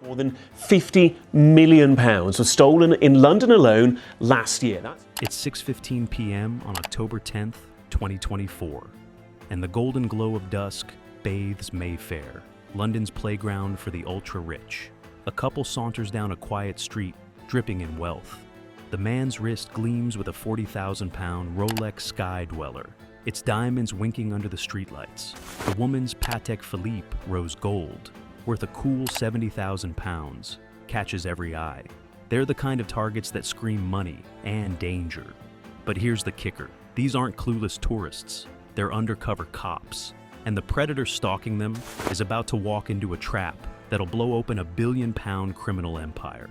More than £50 million was stolen in London alone last year. It's 6:15 p.m. on October 10th, 2024, and the golden glow of dusk bathes Mayfair, London's playground for the ultra-rich. A couple saunters down a quiet street, dripping in wealth. The man's wrist gleams with a 40,000-pound Rolex Sky-Dweller, its diamonds winking under the streetlights. The woman's Patek Philippe rose gold, worth a cool 70,000 pounds, catches every eye. They're the kind of targets that scream money and danger. But here's the kicker. These aren't clueless tourists. They're undercover cops. And the predator stalking them is about to walk into a trap that'll blow open a billion-pound criminal empire.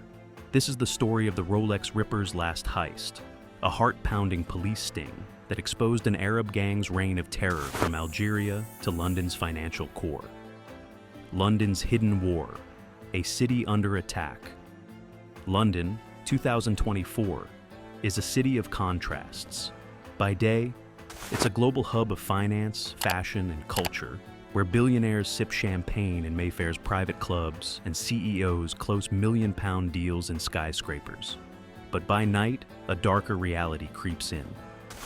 This is the story of the Rolex Rippers Last Heist, a heart-pounding police sting that exposed an Arab gang's reign of terror from Algeria to London's financial core. London's hidden war, a city under attack. London, 2024, is a city of contrasts. By day, it's a global hub of finance, fashion, and culture, where billionaires sip champagne in Mayfair's private clubs and CEOs close million-pound deals in skyscrapers. But by night, a darker reality creeps in,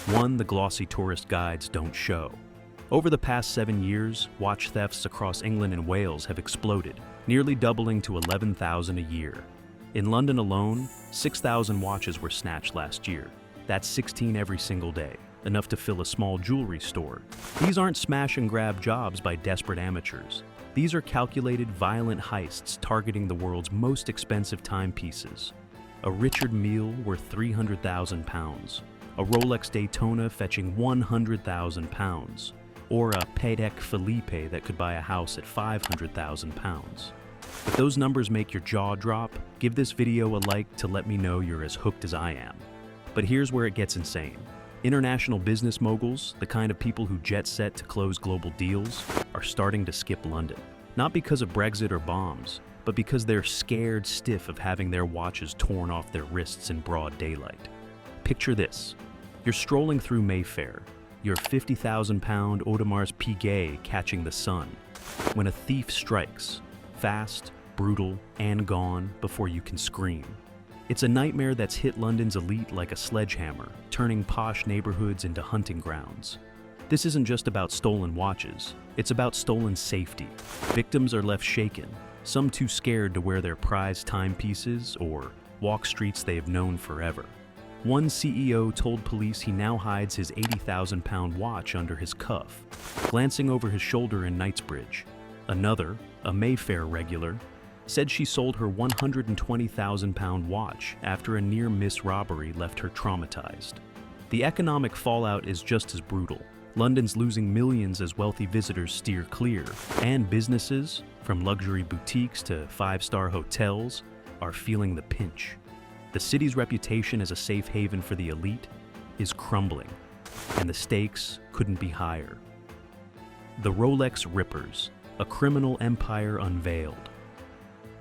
one the glossy tourist guides don't show. Over the past 7 years, watch thefts across England and Wales have exploded, nearly doubling to 11,000 a year. In London alone, 6,000 watches were snatched last year. That's 16 every single day, enough to fill a small jewelry store. These aren't smash-and-grab jobs by desperate amateurs. These are calculated, violent heists targeting the world's most expensive timepieces. A Richard Mille worth 300,000 pounds, a Rolex Daytona fetching 100,000 pounds, or a Patek Philippe that could buy a house at 500,000 pounds. If those numbers make your jaw drop, give this video a like to let me know you're as hooked as I am. But here's where it gets insane. International business moguls, the kind of people who jet set to close global deals, are starting to skip London. Not because of Brexit or bombs, but because they're scared stiff of having their watches torn off their wrists in broad daylight. Picture this. You're strolling through Mayfair, your 50,000-pound Audemars Piguet catching the sun, when a thief strikes, fast, brutal, and gone before you can scream. It's a nightmare that's hit London's elite like a sledgehammer, turning posh neighborhoods into hunting grounds. This isn't just about stolen watches, it's about stolen safety. Victims are left shaken, some too scared to wear their prized timepieces or walk streets they have known forever. One CEO told police he now hides his 80,000-pound watch under his cuff, glancing over his shoulder in Knightsbridge. Another, a Mayfair regular, said she sold her 120,000-pound watch after a near-miss robbery left her traumatized. The economic fallout is just as brutal. London's losing millions as wealthy visitors steer clear, and businesses, from luxury boutiques to five-star hotels, are feeling the pinch. The city's reputation as a safe haven for the elite is crumbling, and the stakes couldn't be higher. The Rolex Rippers, a criminal empire unveiled.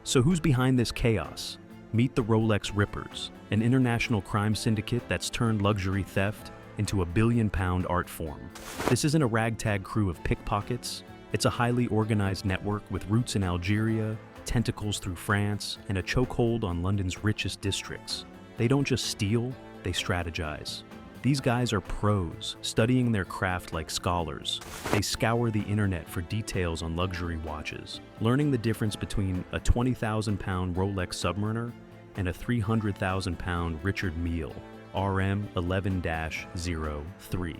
So who's behind this chaos? Meet the Rolex Rippers, an international crime syndicate that's turned luxury theft into a billion-pound art form. This isn't a ragtag crew of pickpockets. It's a highly organized network with roots in Algeria, tentacles through France, and a chokehold on London's richest districts. They don't just steal, they strategize. These guys are pros, studying their craft like scholars. They scour the internet for details on luxury watches, learning the difference between a 20,000-pound Rolex Submariner and a 300,000-pound Richard Mille RM 11-03.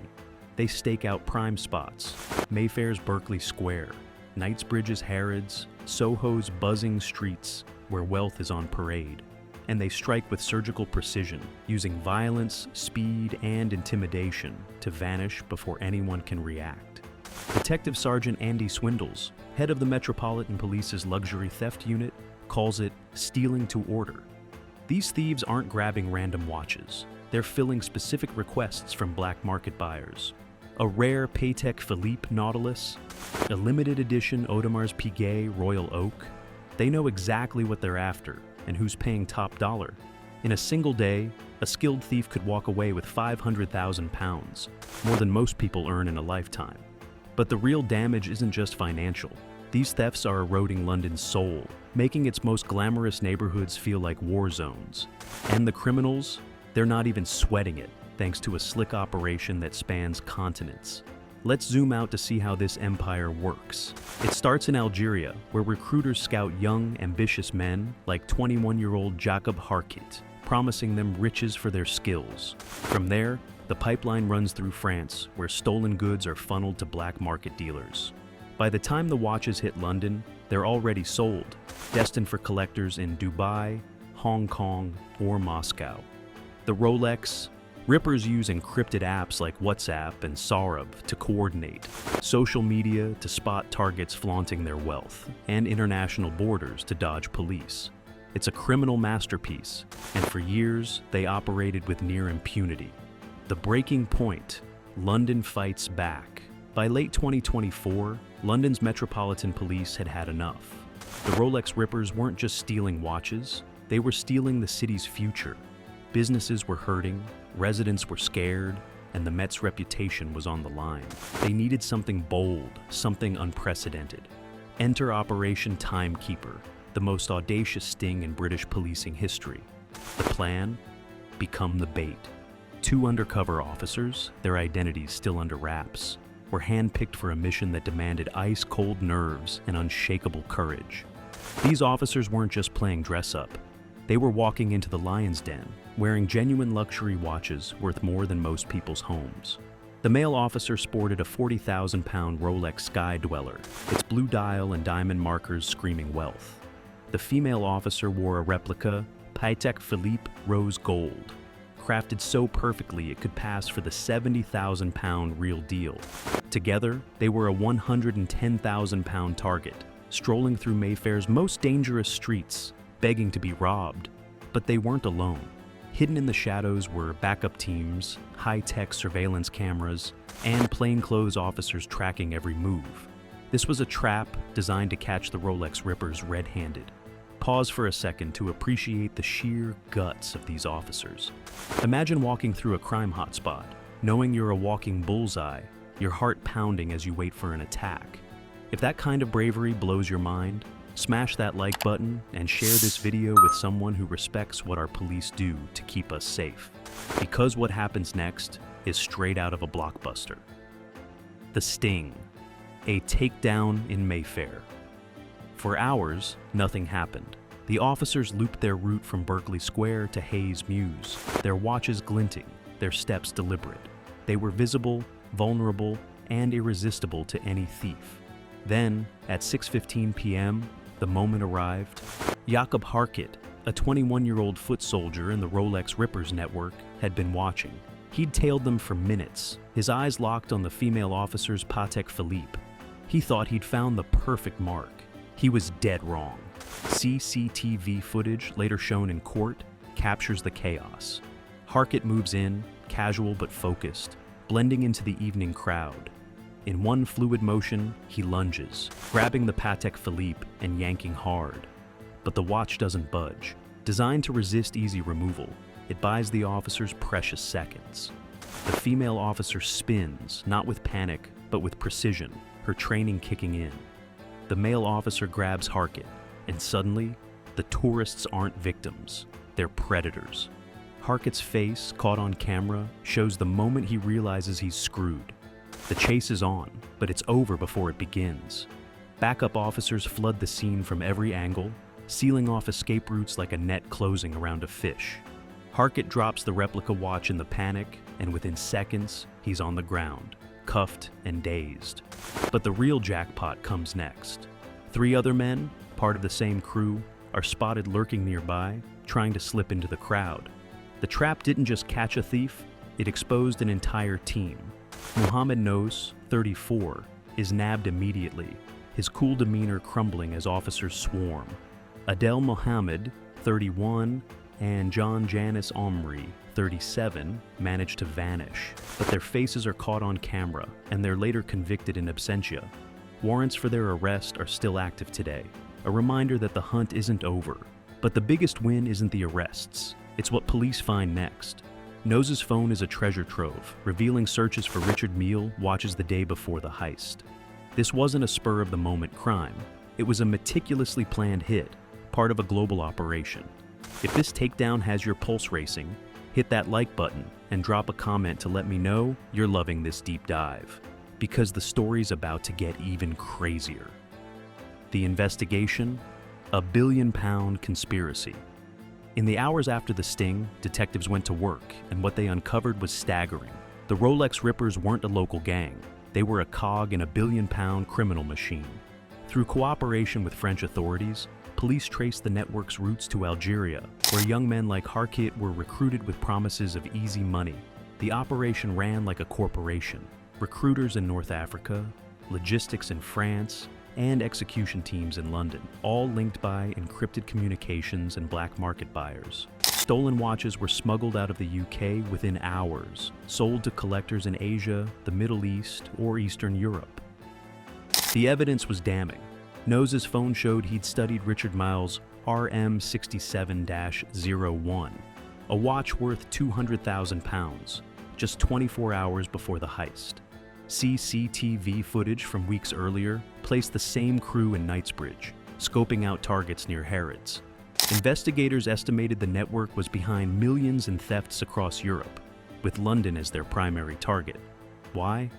They stake out prime spots, Mayfair's Berkeley Square, Knightsbridge's Harrods, Soho's buzzing streets where wealth is on parade. And they strike with surgical precision, using violence, speed, and intimidation to vanish before anyone can react. Detective Sergeant Andy Swindles, head of the Metropolitan Police's luxury theft unit, calls it stealing to order. These thieves aren't grabbing random watches. They're filling specific requests from black market buyers. A rare Patek Philippe Nautilus, a limited edition Audemars Piguet Royal Oak. They know exactly what they're after and who's paying top dollar. In a single day, a skilled thief could walk away with 500,000 pounds, more than most people earn in a lifetime. But the real damage isn't just financial. These thefts are eroding London's soul, making its most glamorous neighborhoods feel like war zones. And the criminals, they're not even sweating it, thanks to a slick operation that spans continents. Let's zoom out to see how this empire works. It starts in Algeria, where recruiters scout young, ambitious men like 21-year-old Jacob Harkit, promising them riches for their skills. From there, the pipeline runs through France, where stolen goods are funneled to black market dealers. By the time the watches hit London, they're already sold, destined for collectors in Dubai, Hong Kong, or Moscow. The Rolex Rippers use encrypted apps like WhatsApp and Sarab to coordinate, social media to spot targets flaunting their wealth, and international borders to dodge police. It's a criminal masterpiece, and for years they operated with near impunity. The breaking point: London fights back. By late 2024, London's Metropolitan Police had had enough. The Rolex Rippers weren't just stealing watches, they were stealing the city's future. Businesses were hurting, residents were scared, and the Met's reputation was on the line. They needed something bold, something unprecedented. Enter Operation Timekeeper, the most audacious sting in British policing history. The plan? Become the bait. 2 undercover officers, their identities still under wraps, were handpicked for a mission that demanded ice-cold nerves and unshakable courage. These officers weren't just playing dress-up. They were walking into the lion's den, wearing genuine luxury watches worth more than most people's homes. The male officer sported a 40,000-pound Rolex Sky-Dweller, its blue dial and diamond markers screaming wealth. The female officer wore a replica Patek Philippe rose gold, crafted so perfectly it could pass for the 70,000-pound real deal. Together, they were a 110,000-pound target, strolling through Mayfair's most dangerous streets, begging to be robbed. But they weren't alone. Hidden in the shadows were backup teams, high-tech surveillance cameras, and plainclothes officers tracking every move. This was a trap designed to catch the Rolex Rippers red-handed. Pause for a second to appreciate the sheer guts of these officers. Imagine walking through a crime hotspot, knowing you're a walking bullseye, your heart pounding as you wait for an attack. If that kind of bravery blows your mind, smash that like button and share this video with someone who respects what our police do to keep us safe. Because what happens next is straight out of a blockbuster. The Sting, a takedown in Mayfair. For hours, nothing happened. The officers looped their route from Berkeley Square to Hayes Mews, their watches glinting, their steps deliberate. They were visible, vulnerable, and irresistible to any thief. Then, at 6:15 p.m., the moment arrived. Jacob Harkit, a 21-year-old foot soldier in the Rolex Rippers network, had been watching. He'd tailed them for minutes, his eyes locked on the female officer's Patek Philippe. He thought he'd found the perfect mark. He was dead wrong. CCTV footage, later shown in court, captures the chaos. Harkit moves in, casual but focused, blending into the evening crowd. In one fluid motion, he lunges, grabbing the Patek Philippe and yanking hard. But the watch doesn't budge. Designed to resist easy removal, it buys the officers precious seconds. The female officer spins, not with panic, but with precision, her training kicking in. The male officer grabs Harkit, and suddenly, the tourists aren't victims, they're predators. Harkit's face, caught on camera, shows the moment he realizes he's screwed. The chase is on, but it's over before it begins. Backup officers flood the scene from every angle, sealing off escape routes like a net closing around a fish. Harkit drops the replica watch in the panic, and within seconds, he's on the ground, cuffed and dazed. But the real jackpot comes next. 3 other men, part of the same crew, are spotted lurking nearby, trying to slip into the crowd. The trap didn't just catch a thief, it exposed an entire team. Mohammed Nos, 34, is nabbed immediately, his cool demeanor crumbling as officers swarm. Adel Mohammed, 31, and John Janice Omri, 37, manage to vanish, but their faces are caught on camera, and they're later convicted in absentia. Warrants for their arrest are still active today, a reminder that the hunt isn't over. But the biggest win isn't the arrests, it's what police find next. Nos's phone is a treasure trove, revealing searches for Richard Mille watches the day before the heist. This wasn't a spur-of-the-moment crime. It was a meticulously planned hit, part of a global operation. If this takedown has your pulse racing, hit that like button and drop a comment to let me know you're loving this deep dive, because the story's about to get even crazier. The investigation: a billion-pound conspiracy. In the hours after the sting, detectives went to work, and what they uncovered was staggering. The Rolex Rippers weren't a local gang. They were a cog in a billion-pound criminal machine. Through cooperation with French authorities, police traced the network's roots to Algeria, where young men like Harkit were recruited with promises of easy money. The operation ran like a corporation. Recruiters in North Africa, logistics in France, and execution teams in London, all linked by encrypted communications and black market buyers. Stolen watches were smuggled out of the UK within hours, sold to collectors in Asia, the Middle East, or Eastern Europe. The evidence was damning. Nose's phone showed he'd studied Richard Miles' RM67-01, a watch worth £200,000, just 24 hours before the heist. CCTV footage from weeks earlier placed the same crew in Knightsbridge, scoping out targets near Harrods. Investigators estimated the network was behind millions in thefts across Europe, with London as their primary target. Why?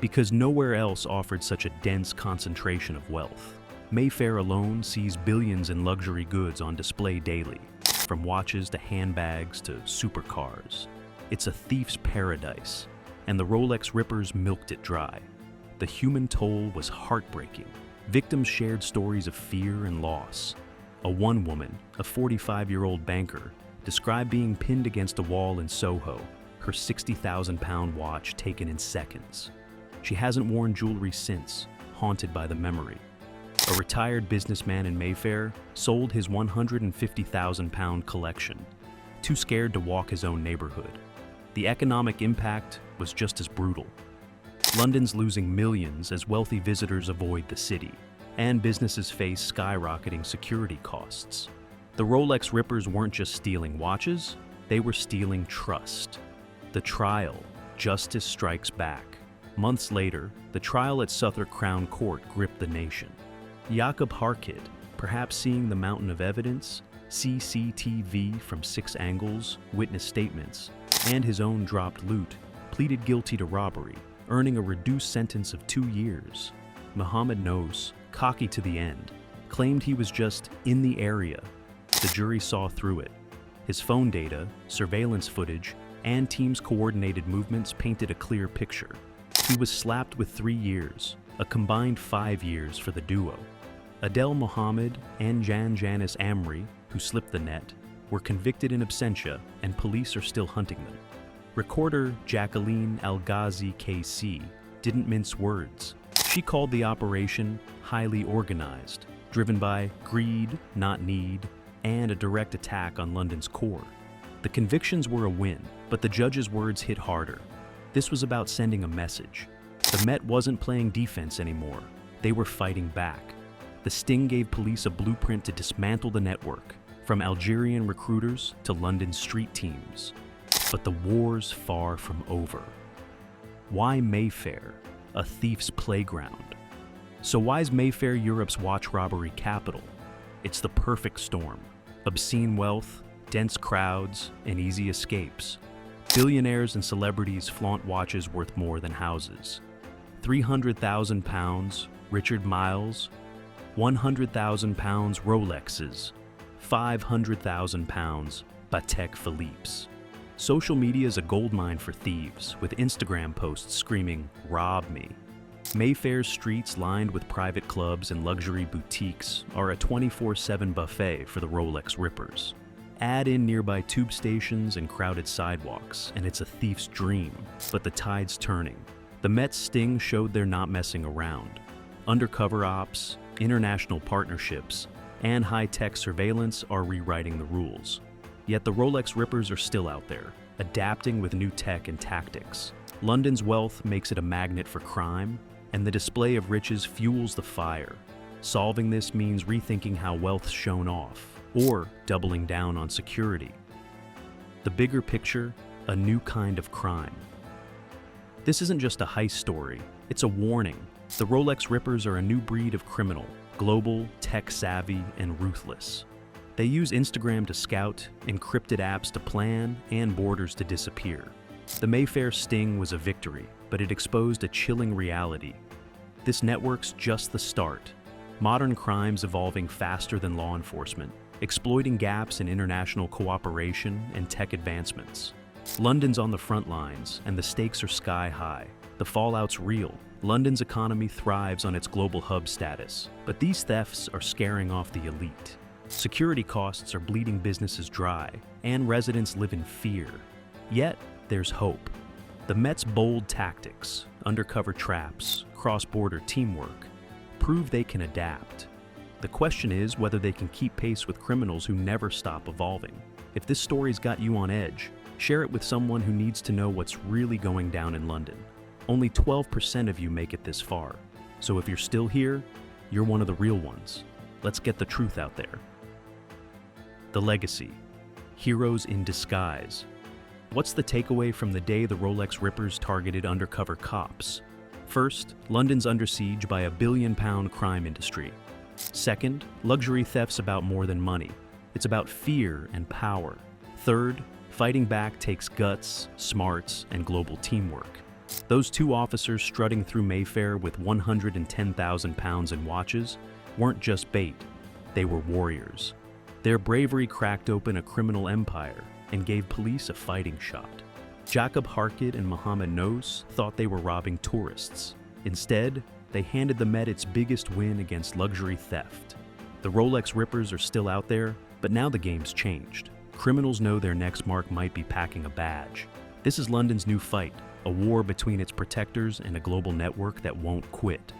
Because nowhere else offered such a dense concentration of wealth. Mayfair alone sees billions in luxury goods on display daily, from watches to handbags to supercars. It's a thief's paradise, and the Rolex Rippers milked it dry. The human toll was heartbreaking. Victims shared stories of fear and loss. One woman, a 45-year-old banker, described being pinned against a wall in Soho, her £60,000 watch taken in seconds. She hasn't worn jewelry since, haunted by the memory. A retired businessman in Mayfair sold his £150,000 collection, too scared to walk his own neighborhood. The economic impact was just as brutal. London's losing millions as wealthy visitors avoid the city, and businesses face skyrocketing security costs. The Rolex Rippers weren't just stealing watches, they were stealing trust. The trial: justice strikes back. Months later, the trial at Southwark Crown Court gripped the nation. Jakob Harkit, perhaps seeing the mountain of evidence, CCTV from 6 angles, witness statements, and his own dropped loot, pleaded guilty to robbery, earning a reduced sentence of 2 years. Mohammed Nose, cocky to the end, claimed he was just in the area. The jury saw through it. His phone data, surveillance footage, and team's coordinated movements painted a clear picture. He was slapped with 3 years, a combined 5 years for the duo. Adel Mohammed and Janice Amri, who slipped the net, were convicted in absentia, and police are still hunting them. Recorder Jacqueline Al-Ghazi KC didn't mince words. She called the operation highly organized, driven by greed, not need, and a direct attack on London's core. The convictions were a win, but the judge's words hit harder. This was about sending a message. The Met wasn't playing defense anymore. They were fighting back. The sting gave police a blueprint to dismantle the network, from Algerian recruiters to London street teams. But the war's far from over. Why Mayfair, a thief's playground? So why's Mayfair Europe's watch robbery capital? It's the perfect storm. Obscene wealth, dense crowds, and easy escapes. Billionaires and celebrities flaunt watches worth more than houses. £300,000 Richard Miles, £100,000 Rolexes, £500,000 Patek Philippe's. Social media is a goldmine for thieves, with Instagram posts screaming, "Rob me." Mayfair's streets, lined with private clubs and luxury boutiques, are a 24/7 buffet for the Rolex Rippers. Add in nearby tube stations and crowded sidewalks, and it's a thief's dream, but the tide's turning. The Met's sting showed they're not messing around. Undercover ops, international partnerships, and high-tech surveillance are rewriting the rules. Yet the Rolex Rippers are still out there, adapting with new tech and tactics. London's wealth makes it a magnet for crime, and the display of riches fuels the fire. Solving this means rethinking how wealth's shown off, or doubling down on security. The bigger picture: a new kind of crime. This isn't just a heist story, it's a warning. The Rolex Rippers are a new breed of criminal, global, tech-savvy, and ruthless. They use Instagram to scout, encrypted apps to plan, and borders to disappear. The Mayfair sting was a victory, but it exposed a chilling reality. This network's just the start. Modern crimes evolving faster than law enforcement, exploiting gaps in international cooperation and tech advancements. London's on the front lines, and the stakes are sky high. The fallout's real. London's economy thrives on its global hub status, but these thefts are scaring off the elite. Security costs are bleeding businesses dry, and residents live in fear. Yet, there's hope. The Met's bold tactics, undercover traps, cross-border teamwork, prove they can adapt. The question is whether they can keep pace with criminals who never stop evolving. If this story's got you on edge, share it with someone who needs to know what's really going down in London. Only 12% of you make it this far. So if you're still here, you're one of the real ones. Let's get the truth out there. The legacy. Heroes in disguise. What's the takeaway from the day the Rolex Rippers targeted undercover cops? First, London's under siege by a billion-pound crime industry. Second, luxury theft's about more than money. It's about fear and power. Third, fighting back takes guts, smarts, and global teamwork. Those two officers strutting through Mayfair with 110,000 pounds in watches weren't just bait, they were warriors. Their bravery cracked open a criminal empire and gave police a fighting shot. Jacob Harkett and Mohammed Nos thought they were robbing tourists. Instead, they handed the Met its biggest win against luxury theft. The Rolex Rippers are still out there, but now the game's changed. Criminals know their next mark might be packing a badge. This is London's new fight, a war between its protectors and a global network that won't quit.